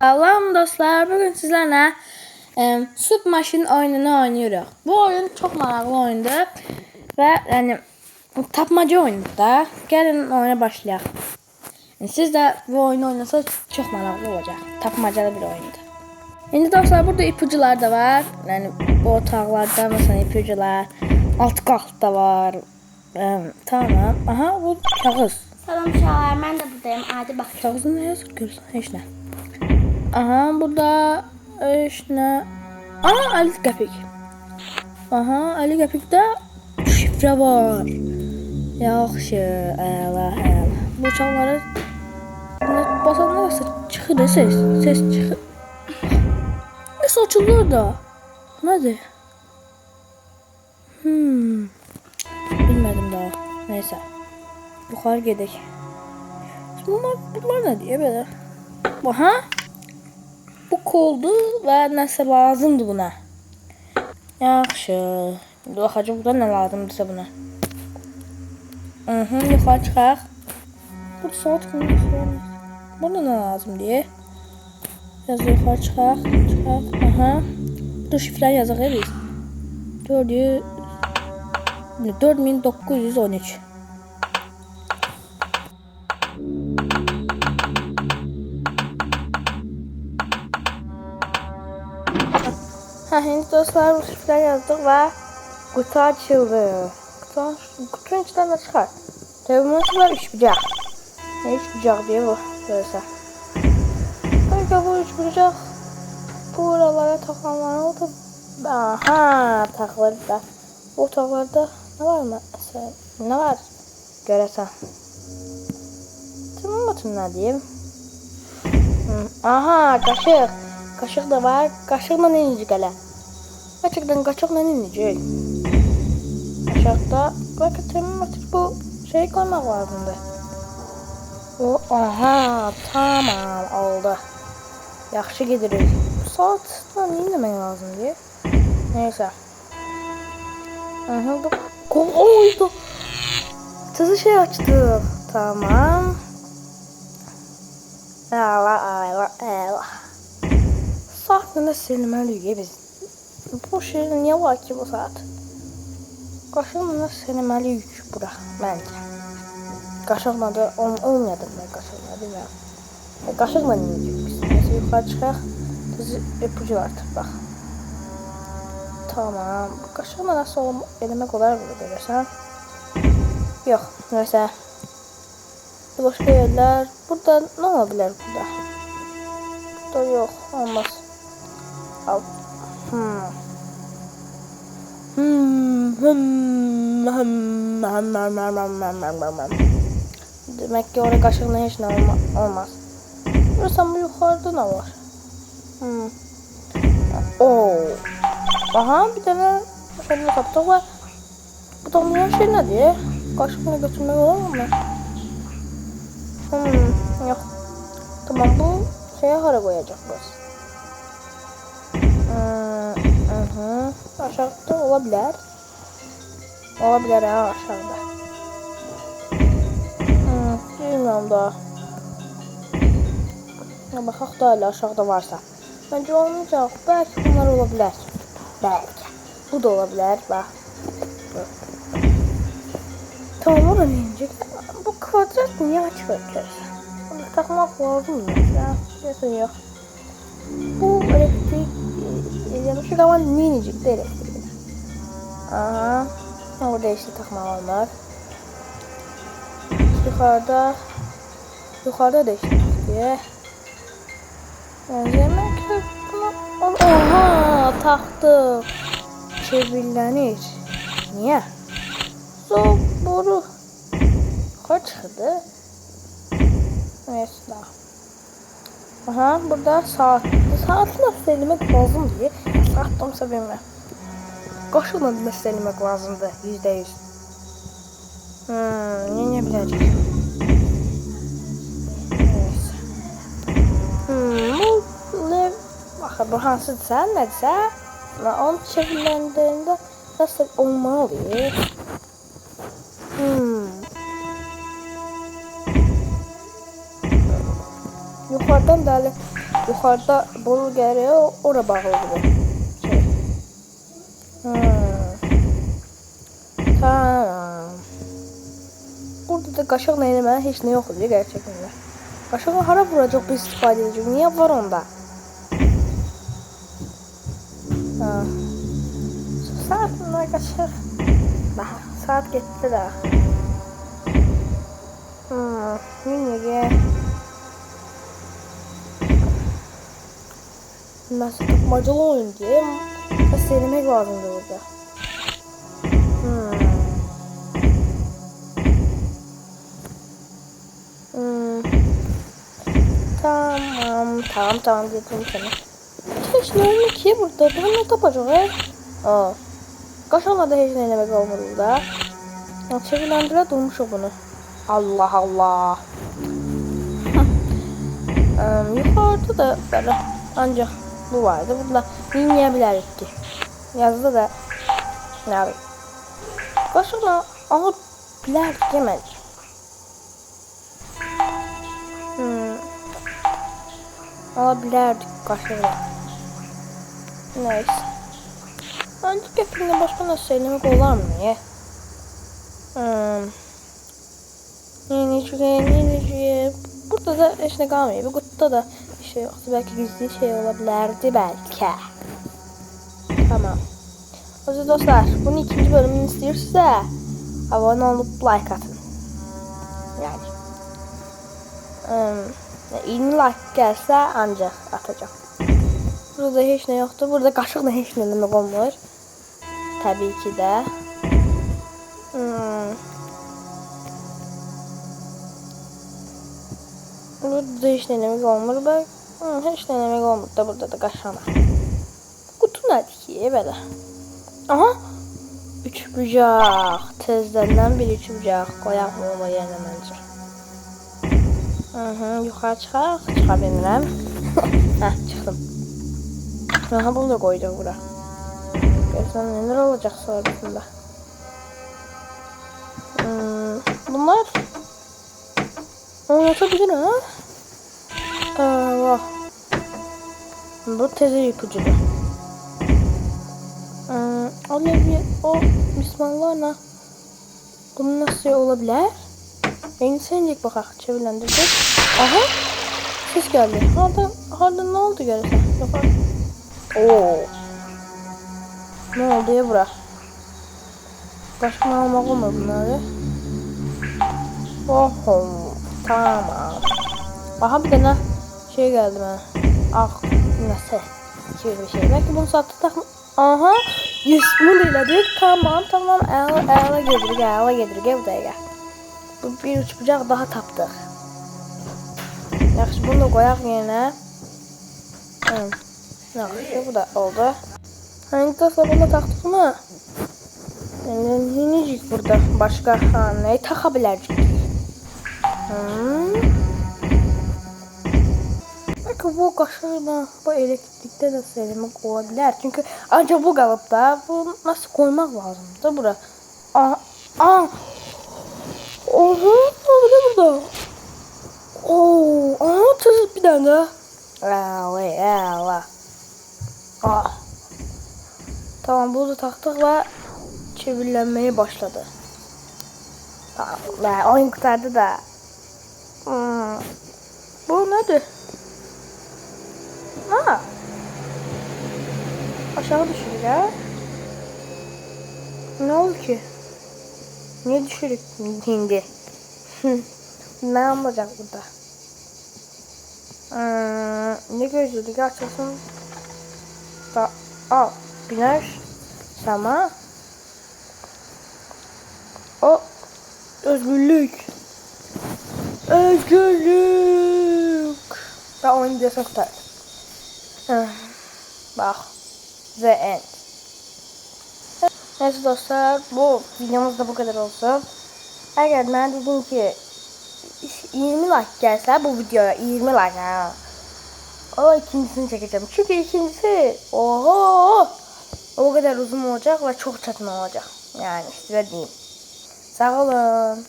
Salam dostlar, bugün sizlerle Submachine oyununu oynuyoruz. Bu oyun çok maraqlı oyundur ve yani tapmaca oyunudur da. Gelin oyuna başlayalım. Siz de bu oyunu oynasanız çok maraqlı olacak. Tapmacalı bir oyundur. Şimdi dostlar burada ipucular da var. Yani bu otaqlarda mesela ipucular, alt qalxda var. Tamam. Aha bu kağız. Salam uşaqlar, mən də buradayım. Adi bax. Kağızda ne yazır görürsən? Heç nə. Aha burada işte aha 50 qəpik. Aha 50 qəpikdə şifre var. Yaxşı, əla. Bu uçaqları basanda varsa çıxır ses çıxır. Nasıl açılır da? Nədir? Bilmədim daha. Neyse. Yuxarı gedək. Bunlar nə diye belə? Aha. Bu koldu və nəsə lazımdır buna. Yaxşı. Baxacaq burada nə lazımdırsa buna. Yuxarı çıxaq. Burada saat kimi burada nə lazım deyə. Yazı yuxarı çıxaq. Aha. Burada şifrəni yazaq biz. 4913. Şimdi dostlar bu şifreleri yazdık ve kutu açıldı. Kutunun içinden de çıkar. Tabii bunun içinden 3 bucak. Ne 3 bucak diye bu. Böylese. Belki bu 3 bucak buralara takılanlar oldu. Aha takılır da. Bu otaqlarda ne var mı? Ne var? Göresen. Tamam batın ne diyeyim? Aha kaşık. Kaşık da var. Kaşıkla ne inecek hele? Gerçekten kaşıkla ne inecek? Kaşıkta belki temizlemek bu şeyi koymak lazımdı. Aha tamam oldu. Yaxşı gidirik. Bu saatla ne inlemek lazım diye. Neyse. Aha bu oydu. Tızı şey açtık. Tamam. Ela. Saatinde silməliyik biz. Bu şey niye var ki bu saat? Qaşıqla silməliyik bura məncə. Qaşıqla da olmayadı mı qaşıqla bilmirəm. Qaşıqla yiyəcək biz. Neyse yuxarı çıxaq. Düz ipucu var bax. Tamam. Qaşıqla nasıl eləmək olar burada görürsən? Yox, neyse. Başqa yerlər. Burada nə ola bilər burada? Burada yox, olmaz. Al. Demek ki oraya kaşıkla hiç ne olmaz. Burası bu yukarıda ne var? Aha bir tane şöyle kapta var. Bu damlayan şey ne diye? Kaşıkla götürmek olur mu? Yok. Tamam bu şeye hara koyacak burası. Aşağıda olabilir. Olabilir ha aşağıda. Bilmiyorum daha. Ya bakaq da hala aşağıda varsa. Bence olmayacaq. Belki bunlar olabilir. Belki. Bu da olabilir. Bak. Tamam oraya inecek. Bu kvadrat niye açılır? Bunu takmak lazım mı? Ya yok. Bu elektrik yanlışlık ama ne inecek de elektrik. Aha. Orada işte takma var. Yukarıda da işte diye. Demek ki bunu oha taktık. Çevirlenir. Niye? Boru. Kaç çıktı? Neyse. Aha burada saat. Saatli nasıl eləmək lazım diye. Saat olmasa bilmem. Qaşıqla nasıl eləmək lazımdı %100. Ne biləcək? Neyse. Baxın bu hansıdırsa, nədirsə, onu çevriləndiyində nasıl olmalı? Yukarıdan da Yukarıda boru geliyor. Oraya bağlıdır. Şey. Tamam. Burada da kaşıkla eləməyə heç nə yox idi gerçekten de. Kaşığı hara vuracaq biz istifadə edəcək? Niyə var onda? Saat bunlar kaçır. Bak saat gitti de. Niye? Nasıl tutmacalı oyun diye söylemek lazımdı burada. Tamam dedim sana. Hiç ne olmuyor ki burada? Ben ne yapacağım? Kaşanla da hiç ne demek olmadı burada. Çevirendir'e durmuş o bunu. Allah Allah. Yukarıda da böyle ancak bu vardı. Burada dinleyebilirdik ki. Yazdı da ne yapayım. Kaşanla alıp bilerdik yemedik. Alabilirdik kaşıkla. Neyse. Ancak hepinde başka nasıl söylemek olar mı ya? Yeni. Burada da heç nə qalmıyor. Bu kutuda da bir şey yoktu. Belki gizli şey olabilirdi belki. Tamam. O yüzden dostlar, bunun ikinci bölümünü istiyorsa abone olup like atın. Yani. 20 like gelse ancak atacağım. Burada hiç ne yoktu. Burada kaşıkla hiç ne demek olmuyor. Tabii ki de. Burada hiç ne demek olmuyor. Bak. Hiç ne demek olmuyor da burada da kaşıkla. Kutu nedir ki böyle? Aha. 3 bucaq. Tezdən bir 3 bucaq. Qoyaq mı ona yerine bence. Yukarı çıxa bilmirəm. Çıxdım. Aha bunu da koyacağım bura. Görsən neler olacaq sonrasında. Bunlar oynatabilir ha? Allah. Bu teze yıkıcıdır. O Bismillah'la bunu nasıl olabilir? Beni senecek bakaq çevirlendirdik. Aha ses geldi. Harda ne oldu görürsen? Oo. Ne oldu ya bura? Başka ne almak olmadı bunları. Oho. Tamam. Aha bir tane şey geldi bana. Nasıl? Şöyle bir şey. Belki bunu sattık mı? Aha. 100 bunu elədik. Tamam. Əla gedirik. Evdəyə gəl. Bu bir üç bucaq daha tapdıq. Yaxşı bunu da qoyaq yerine. Yaxşı bu da oldu. Hani dostlar bunu da taxdıq mı? Necik burada başqa neyi taxa bilərdik? Belki bu kaşığıyla bu elektrikte de söylemek olabilir. Çünkü ancak bu kalıpta bu nasıl koymak lazımdı bura. Oha, burada. Tuz bir tane daha. Tamam bunu taktık ve çevirilenmeye başladı. Tamam, oyun kurtardı da. Bu nedir? Aşağı düşürük ya. Ne oldu ki? Niye düşürük hindi? Ne olacak burada? Ne gözlüydük açılsın. Güneş, sama. Özgürlük. Ben oyunu diyorsun tutar. Bak. The end. Neyse dostlar, bu videomuz da bu kadar olsun. Eğer ben dedim ki 20 like gelse bu videoya 20 like ha. O ikincisini çekeceğim. Çünkü ikincisi o kadar uzun olacak ve çok çetin olacak. Yani size diyeyim. Sağ olun.